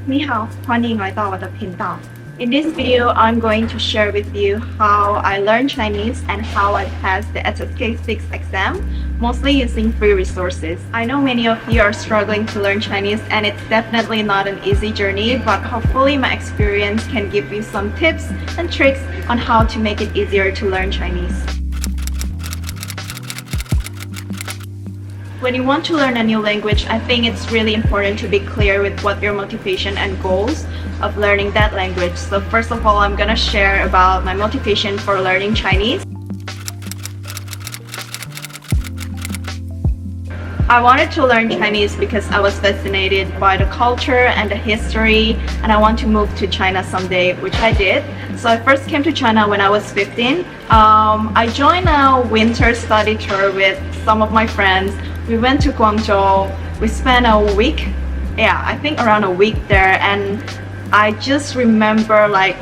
你好，欢迎来到我的频道。In this video, I'm going to share with you how I learned Chinese and how I passed the SSK6 exam, mostly using free resources. I know many of you are struggling to learn Chinese and it's definitely not an easy journey, but hopefully my experience can give you some tips and tricks on how to make it easier to learn Chinese. When you want to learn a new language, I think it's really important to be clear with what your motivation and goals of learning that language. So first of all, I'm gonna share about my motivation for learning Chinese. I wanted to learn Chinese because I was fascinated by the culture and the history, and I want to move to China someday, which I did. So I first came to China when I was 15. I joined a winter study tour with some of my friends. We went to Guangzhou. We spent a week, I think around a week there, and I just remember like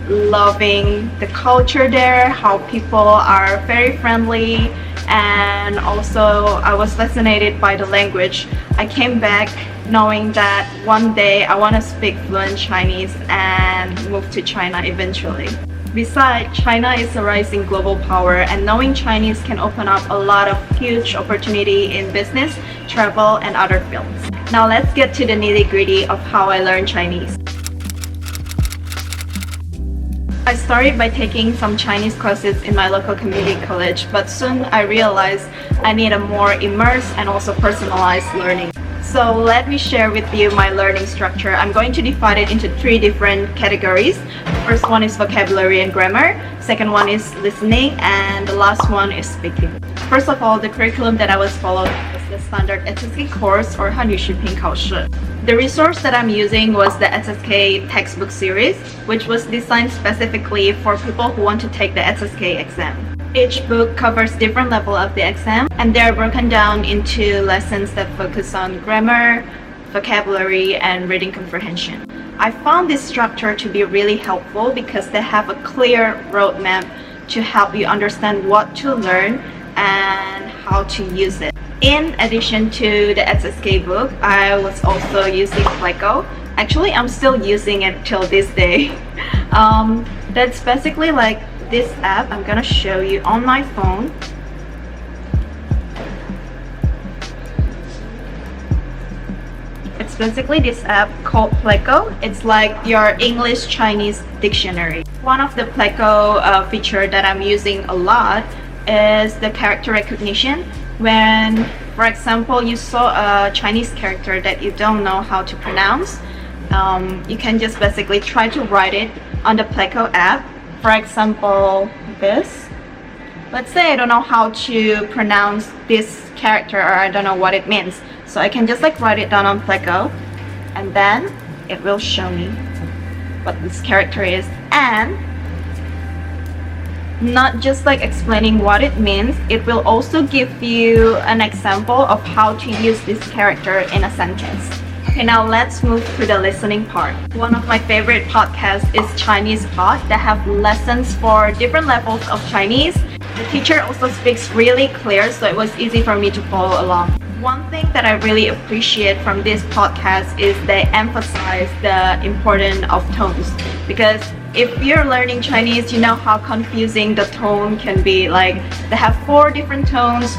loving the culture there, how people are very friendly, and also I was fascinated by the language. I came back knowing that one day I want to speak fluent Chinese and move to China eventually. Besides, China is a rising global power, and knowing Chinese can open up a lot of huge opportunity in business, travel, and other fields. Now let's get to the nitty-gritty of how I learned Chinese. I started by taking some Chinese courses in my local community college, but soon I realized I need a more immersed and also personalized learning. So let me share with you my learning structure. I'm going to divide it into 3 different categories. First one is vocabulary and grammar, second one is listening, and the last one is speaking. First of all, the curriculum that I was following was the standard SSK course or 汉语视频考试. The resource that I'm using was the SSK textbook series, which was designed specifically for people who want to take the SSK exam. Each book covers different level of the exam, and they're broken down into lessons that focus on grammar, vocabulary, and reading comprehension. I found this structure to be really helpful because they have a clear roadmap to help you understand what to learn and how to use it. In addition to the SSK book, I was also using Pleco. Actually, I'm still using it till this day. That's basically like this app I'm gonna show you on my phone. It's basically this app called Pleco. It's like your English-Chinese dictionary. One of the Pleco feature that I'm using a lot is the character recognition. When, for example, you saw a Chinese character that you don't know how to pronounce, you can just basically try to write it on the Pleco app. For example, this. Let's say I don't know how to pronounce this character, or I don't know what it means. So I can just like write it down on Pleco, and then it will show me what this character is. And not just like explaining what it means, it will also give you an example of how to use this character in a sentence. Okay, now let's move to the listening part. One of my favorite podcasts is Chinese Pod that have lessons for different levels of Chinese. The teacher also speaks really clear, so it was easy for me to follow along. One thing that I really appreciate from this podcast is they emphasize the importance of tones, because if you're learning Chinese, you know how confusing the tone can be. Like they have 4 different tones.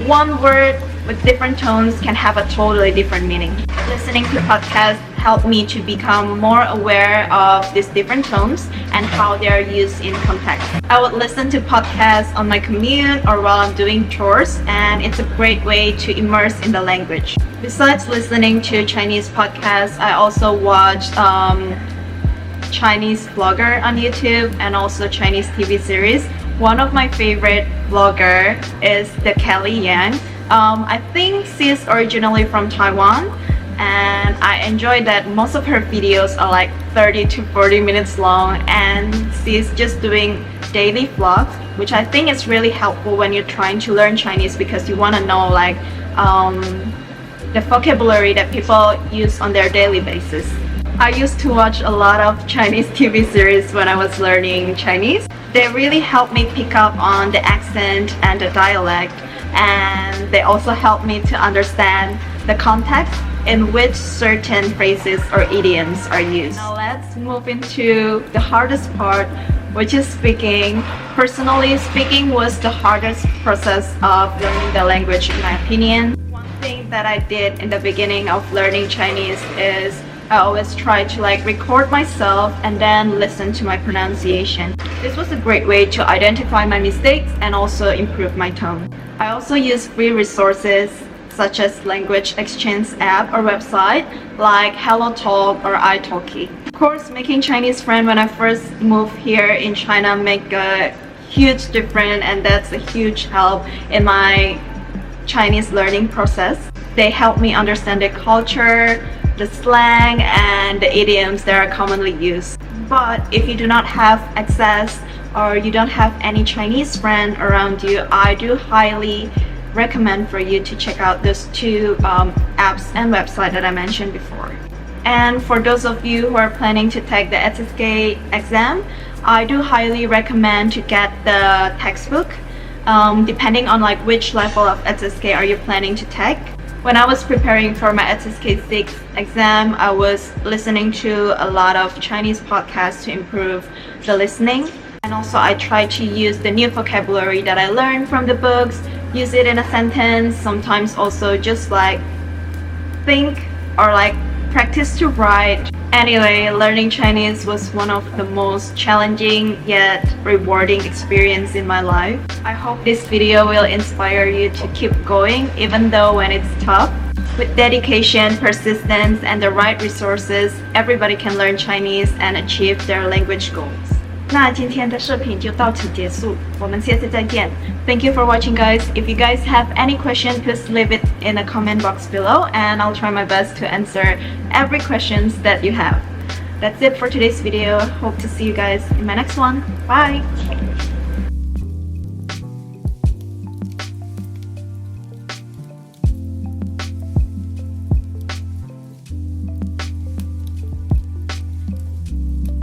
One word with different tones can have a totally different meaning. Listening to podcasts helped me to become more aware of these different tones and how they are used in context. I would listen to podcasts on my commute or while I'm doing chores, and it's a great way to immerse in the language. Besides listening to Chinese podcasts, I also watch Chinese vlogger on YouTube and also Chinese TV series. One of my favorite vlogger is the Kelly Yang. I think she's originally from Taiwan, and I enjoy that most of her videos are like 30 to 40 minutes long, and she's just doing daily vlogs, which I think is really helpful when you're trying to learn Chinese, because you want to know like the vocabulary that people use on their daily basis. I used to watch a lot of Chinese TV series when I was learning Chinese. They really helped me pick up on the accent and the dialect, and they also helped me to understand the context in which certain phrases or idioms are used. Now let's move into the hardest part, which is speaking. Personally, speaking was the hardest process of learning the language in my opinion. One thing that I did in the beginning of learning Chinese is I always try to record myself and then listen to my pronunciation. This was a great way to identify my mistakes and also improve my tone. I also use free resources such as language exchange app or website like HelloTalk or italki. Of course, making Chinese friends when I first moved here in China make a huge difference, and that's a huge help in my Chinese learning process. They help me understand the culture, the slang, and the idioms that are commonly used. But if you do not have access or you don't have any Chinese friend around you, I do highly recommend for you to check out those two apps and websites that I mentioned before. And for those of you who are planning to take the SSK exam, I do highly recommend to get the textbook depending on which level of SSK are you planning to take. When I was preparing for my SSK 6 exam, I was listening to a lot of Chinese podcasts to improve the listening. And also I try to use the new vocabulary that I learned from the books, use it in a sentence, sometimes also just think or practice to write. Anyway, learning Chinese was one of the most challenging yet rewarding experience in my life. I hope this video will inspire you to keep going even though when it's tough. With dedication, persistence, and the right resources, everybody can learn Chinese and achieve their language goals. 那今天的视频就到此结束，我们下次再见。Thank you for watching, guys. If you guys have any question, please leave it in the comment box below, and I'll try my best to answer every questions that you have. That's it for today's video. Hope to see you guys in my next one. Bye!